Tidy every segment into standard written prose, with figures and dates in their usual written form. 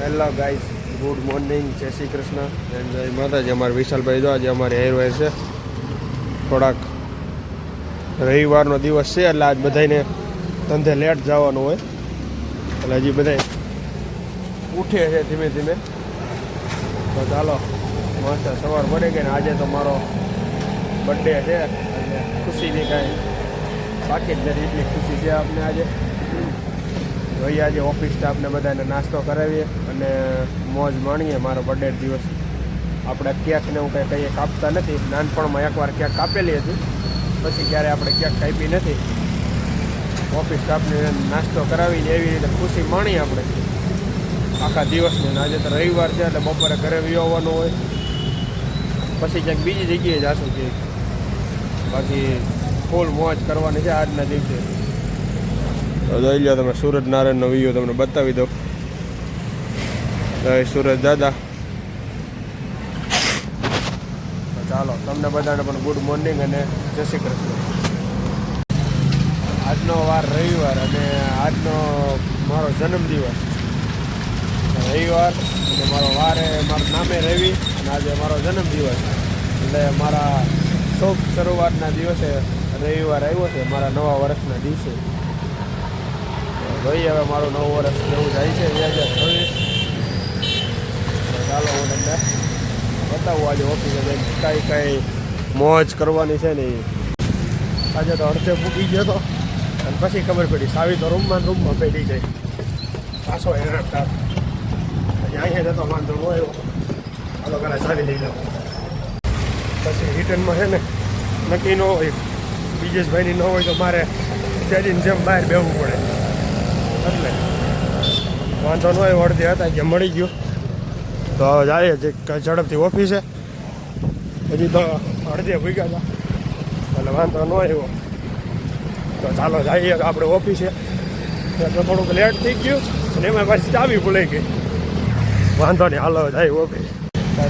Hello guys, good morning, જય Shri Krishna and જય માતાજી. અમારે વિશાલભાઈ જો આજે અમારે હેરવેર છે, થોડાક રવિવારનો દિવસ છે એટલે આજ બધાને ધંધે લેટ જવાનું હોય એટલે હજી બધા ઉઠે છે ધીમે ધીમે. તો ચાલો મસ્ત સવાર પડે ગઈ ને આજે તો મારો બર્થડે છે એટલે ખુશીની કાંઈ બાકી જ નથી, એટલી ખુશી છે આપણે આજે. ભાઈ આજે ઓફિસ સ્ટાફને બધાને નાસ્તો કરાવીએ અને મોજ માણીએ. મારો બર્થડે દિવસ આપણે કેકને હું કંઈ કહીએ કાપતા નથી. નાનપણમાં એકવાર કેક કાપેલી હતી, પછી ક્યારે આપણે કેક કાપી નથી. ઓફિસ સ્ટાફને નાસ્તો કરાવીને એવી રીતે ખુશી માણીએ આપણે આખા દિવસની. આજે તો રવિવાર છે એટલે બપોરે ઘરે આવવાનું હોય, પછી ક્યાંક બીજી જગ્યાએ જશું કે બાકી ફૂલ મોજ કરવાની છે આજના દિવસે. જોઈ લો તમે, સુરજ નારાયણનો વિડીયો તમને બતાવી દો. જય સુરજ દાદા. ચાલો તમને બધાને પણ ગુડ મોર્નિંગ અને જય શ્રી કૃષ્ણ. આજનો વાર રવિવાર અને આજનો મારો જન્મદિવસ. રવિવાર અને મારો વાર મારું નામે રવિ અને આજે મારો જન્મદિવસ એટલે મારા શુભ શરૂઆતના દિવસે રવિવાર આવ્યો છે, મારા નવા વર્ષના દિવસે. ભાઈ હવે મારું નવું વર્ષ જેવું જાય છે 2026. ચાલો હું તમને બતાવું આજે ઓફિસે કાંઈ મોજ કરવાની છે ને. આજે તો અડધે મૂકી ગયો હતો અને પછી ખબર પડી સાવી તો રૂમમાં પડી જાય. પાછો હેરાન થાય હજી અહીંયા જતો વાંધો ન આવ્યો. હાલો પેલા સાવી લઈ લો, પછી રિટર્નમાં છે ને નક્કી ન હોય, બીજેશભાઈની ન હોય તો મારે સ્ટેડીની જેમ બહાર બેસવું પડે એટલે વાંધો ન હોય. અડધી હતા કે મળી ગયું તો હવે જાય જે ઝડપથી ઓફિસે. હજી તો અડધે ભૂગ્યા હતા એટલે વાંધો ન આવ્યો. તો ચાલો જઈએ આપણે ઓફિસે. તો થોડુંક લેટ થઈ ગયું અને એમાં પાછી ચાવી ભૂલાઈ ગઈ. વાંધો નહીં, હાલો જાય ઓફિસ.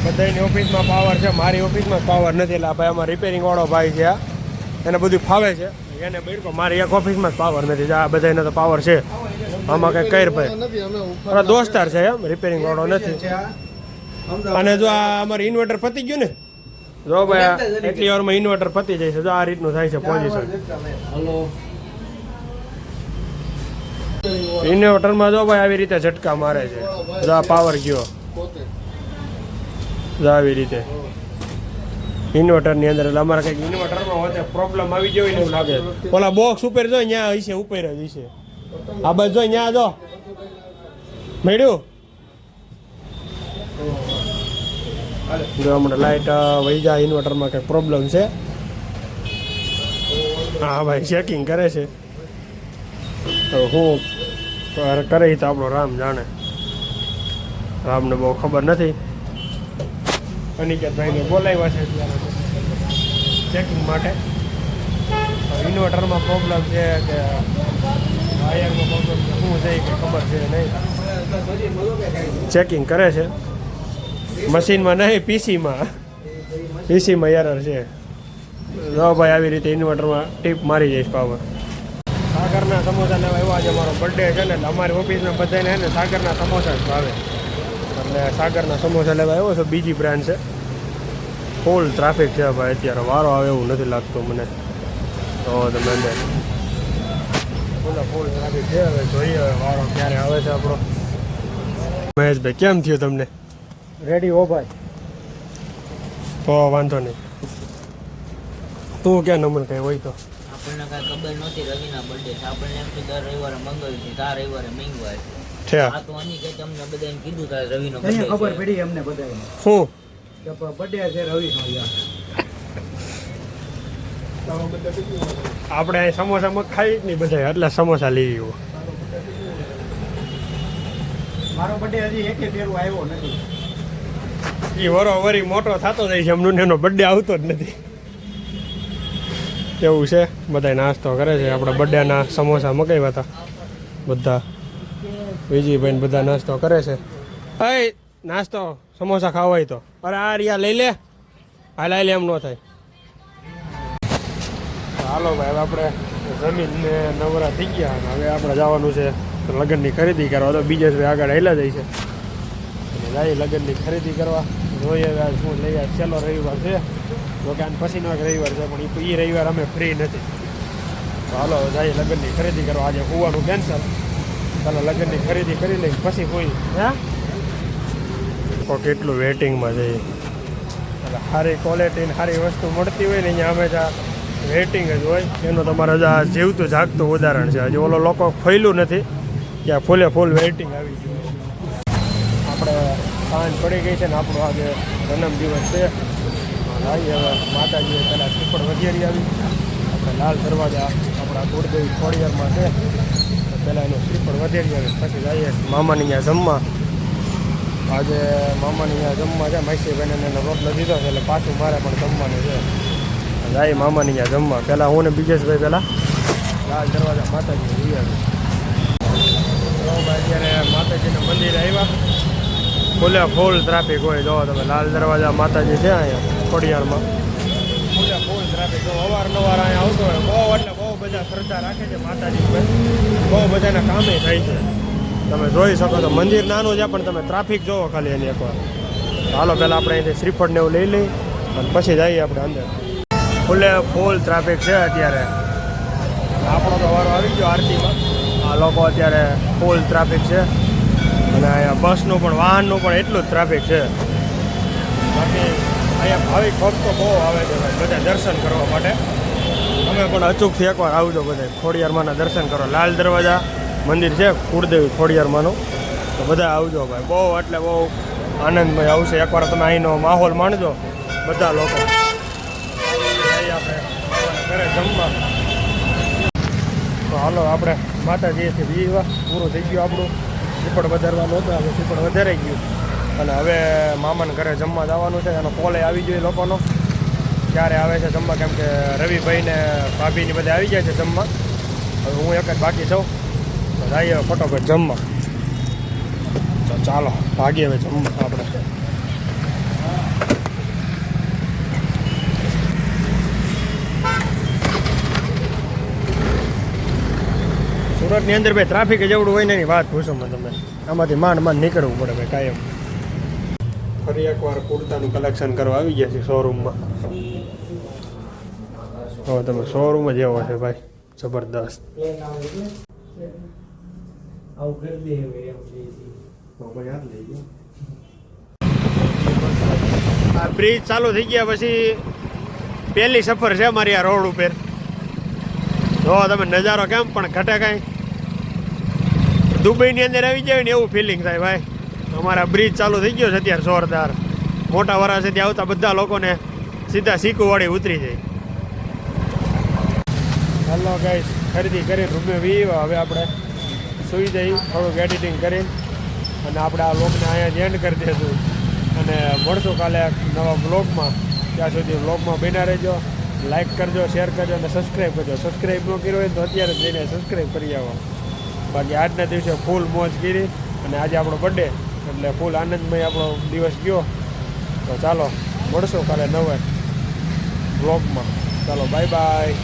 બધાની ઓફિસમાં પાવર છે, મારી ઓફિસમાં પાવર નથી. એટલે ભાઈ અમારે રિપેરિંગવાળો ભાઈ છે, એને બધું ફાવે છે એને બેડકો. મારી એક ઓફિસમાં જ પાવર નથી. આ બધાને તો પાવર છે, આમાં કંઈ કર ભાઈ મારા દોસ્તાર છે એમ, રિપેરિંગ વાળો નથી. અને જો આ અમારે ઇન્વર્ટર પતી ગયું ને, જો ભાઈ એટલી વારમાં ઇન્વર્ટર પતી જાય છે. જો આ રીતનું થાય છે પોઝિશન. ઇન્વર્ટરમાં જો ભાઈ આવી રીતે ઝટકા મારે છે. જો આ પાવર ગયો, જો આવી રીતે ઇન્વર્ટરની અંદર. એટલે અમારે કંઈક ઇન્વર્ટરમાં હોતે પ્રોબ્લેમ આવી ગયો ને એવું લાગે. ઓલા બોક્સ ઉપર જો અહીંયા હશે, ઉપર જ હશે. આ બસ જો અહીંયા જો મળ્યું. જો હમણાં લાઇટ વહી જાય, ઇન્વર્ટરમાં કંઈક પ્રોબ્લેમ છે. હા ભાઈ ચેકિંગ કરે છે. તો હું કરે તો આપણો રામ જાણે, રામને બહુ ખબર નથી. અનિકેતભાઈને બોલાવ્યા છે ચેકિંગ માટે. ઇન્વર્ટરમાં પ્રોબ્લેમ છે કે વાયરમાં પ્રોબ્લેમ છે, શું છે કે ખબર છે નહીં. ચેકિંગ કરે છે મશીનમાં નહીં, પીસીમાં એરર છે. જો ભાઈ આવી રીતે ઇન્વર્ટરમાં ટીપ મારી જઈશ પાવર. સાગરના સમોસા લેવા એવા છે, મારો બર્થડે છે ને એટલે અમારી ઓફિસના બધાને ને સાગરના સમોસા જ ભાવે એટલે સાગરના સમોસા લેવા આવ્યો છો. બીજી બ્રાન્ડ છે. ફૂલ ટ્રાફિક છે ભાઈ અત્યારે, વારો આવે એવું નથી લાગતું મને. તો તમે ફૂલ ટ્રાફિક છે. હવે જોઈએ હવે વારો ક્યારે આવે છે આપણો. મહેશભાઈ કેમ થયું તમને? રેડી હો ભાઈ? તો વાંધો નહીં. તું ક્યાં નંબર કઈ હોય તો આપણને કાંઈ ખબર નહોતી રવિના બર્થડે છે. આપણને એમ કે દર રવિવારે મંગાવ્યું છે, આ રવિવારે મંગવાય છે. આ તો અની કે તમને બધાને કીધું તારે રવિનો બર્થડે ખબર પડી અમને બધાને શું કે બર્થડે છે રવિનો. યાર આપણે અહીં સમોસા મગ ખાઈ જ નહીં બધા, એટલે સમોસા લઈ ગયો. મારો બર્થડે હજી એકે ફેરું આવ્યો નથી. એ વરી મોટો થતો જાય છે, એમનું એનો બર્થડે આવતો જ નથી. એવું છે, બધા નાસ્તો કરે છે. આપણે બર્થડેના સમોસા મગાવ્યા હતા બધા. વિજયભાઈ બધા નાસ્તો કરે છે. અય નાસ્તો સમોસા ખાવા હોય તો અરે આ રિયા લઈ લે, આ લઈ લે, એમ ન થાય. હાલો ભાઈ, હવે આપણે જમીનને નવરા થઈ ગયા. હવે આપણે જવાનું છે લગ્નની ખરીદી કરવા. તો બીજે આગળ હેલા જાય છે જાય લગ્નની ખરીદી કરવા જોઈએ હવે શું લઈએ. છેલ્લો રવિવાર છે, જો કે આને પછીનો એક રવિવાર છે, પણ એ રવિવાર અમે ફ્રી નથી. તો હાલો જાય લગ્નની ખરીદી કરવા. આજે હોવાનું કેન્સલ, ચાલો લગ્નની ખરીદી કરી લઈ પછી હોઈ. હે તો કેટલું વેટિંગમાં જઈએ. એટલે સારી ક્વોલિટીની સારી વસ્તુ મળતી હોય ને અહીંયા હંમેશા વેટિંગ જ હોય. એનું તમારે હજી આ જીવતું જાગતું ઉદાહરણ છે. હજી ઓલો લોકો ફેલું નથી કે ફૂલે ફૂલ વેઇટિંગ આવી ગયું. આપણે સાંજ પડી ગઈ છે ને આપણો આજે જન્મદિવસ છે. આવીએ હવે માતાજીએ પહેલાં શ્રીફળ વધેરી આવી. આપણે લાલ દરવાજા આપણા કુળદેવી ખોડિયારમાં છે, પહેલાં એનું શ્રીફળ વધેરી આવી. પછી જઈએ મામાની ત્યાં જમવા. આજે મામાની ત્યાં જમવા છે. મૈસીભાઈને એનો રોટલો દીધો છે એટલે પાછું મારે પણ જમવાનું છે. જાય મામાની ત્યાં જમવા. પહેલાં હું ને બીજેશભાઈ પહેલાં લાલ દરવાજા માતાજી જઈ આવી. અત્યારે માતાજીના મંદિરે આવ્યા. ફૂલે ફૂલ ટ્રાફિક હોય. જો તમે લાલ દરવાજા માતાજી છે અહીંયા ખોડિયારમાં. ફૂલે ફૂલ ટ્રાફિક જો અવારનવાર અહીંયા આવતો હોય. બહુ એટલે બહુ બધા શ્રદ્ધા રાખે છે માતાજી પર. બહુ બધાના કામે થાય છે. તમે જોઈ શકો છો મંદિર નાનું છે પણ તમે ટ્રાફિક જોવો ખાલી એની એકવાર. હાલો પહેલાં આપણે અહીંથી શ્રીફળને એવું લઈ લઈ અને પછી જઈએ આપણે અંદર. ફૂલે ફૂલ ટ્રાફિક છે અત્યારે. આપણો તો વારો આવી ગયો આરતીમાં. આ લોકો અત્યારે ફૂલ ટ્રાફિક છે અને અહીંયા બસનું પણ વાહનનું પણ એટલું જ ટ્રાફિક છે. બાકી અહીંયા ભાવિક ભક્તો બહુ આવે છે ભાઈ બધા દર્શન કરવા માટે. તમે પણ અચૂકથી એકવાર આવજો બધા ખોડિયારમાંના દર્શન કરો. લાલ દરવાજા મંદિર છે કુળદેવી ખોડિયારમાંનું, તો બધા આવજો ભાઈ. બહુ એટલે બહુ આનંદમય આવશે. એકવાર તમે અહીંનો માહોલ માણજો બધા લોકો. આપણે ઘરે જમવા. તો હાલો આપણે માતાજીથી બીજવા પૂરું થઈ ગયું આપણું. શ્રીફળ વધારવાનું હતું, હવે શ્રીફળ વધારાઈ ગયું અને હવે મામાને ઘરે જમવા જવાનું છે. એનો કોલે આવી ગયો લોકોનો ક્યારે આવે છે જમવા, કેમ કે રવિભાઈને ભાભીની બધા આવી જાય છે જમવા. હવે હું એક જ બાકી છું. તો જઈએ ફટોફટ જમવા. તો ચાલો ભાગીએ હવે જમવા આપણે. સુરતની અંદર ભાઈ ટ્રાફિક જેવડું હોય ને એની વાત પૂછો મને તમે. આમાંથી માંડ નીકળવું પડે ભાઈ કાયમ. ફરી એકવાર કુર્તાનું કલેક્શન કરવા આવી ગયા છે શોરૂમમાં. તો તમે શોરૂમ જ એવો છે ભાઈ જબરદસ્ત. આ બ્રિજ ચાલુ થઈ ગયા પછી પહેલી સફર છે મારી આ રોડ ઉપર. જો તમે નજારો કેમ પણ ઘટે કાંઈ. દુબઈની અંદર આવી જાય ને એવું ફિલિંગ થાય ભાઈ. અમારા બ્રિજ ચાલુ થઈ ગયો છે અત્યારે જોરદાર. મોટા વરાસેથી આવતા બધા લોકોને સીધા સિકુવાડી ઉતરી જાય. હાલો ગાઈસ ખરીદી કરીને રૂમે વીવા. હવે આપણે સુઈ જઈ થોડુંક એડિટિંગ કરી અને આપણે આ વ્લોગને અહીંયા જ એન્ડ કરી દઈશું અને મળશું કાલે નવા બ્લોગમાં. ત્યાં સુધી બ્લોગમાં બન્યા રહેજો. લાઇક કરજો, શેર કરજો અને સબસ્ક્રાઈબ કરજો. સબસ્ક્રાઈબ ન કર્યો હોય તો અત્યારે જ જઈને સબસ્ક્રાઈબ કરી આવો. બાકી આજના દિવસે ફૂલ મોજ કરી અને આજે આપણો બર્થડે એટલે ફૂલ આનંદમય આપણો દિવસ ગયો. તો ચાલો મળશું કાલે નવા બ્લોગમાં. ચાલો બાય બાય.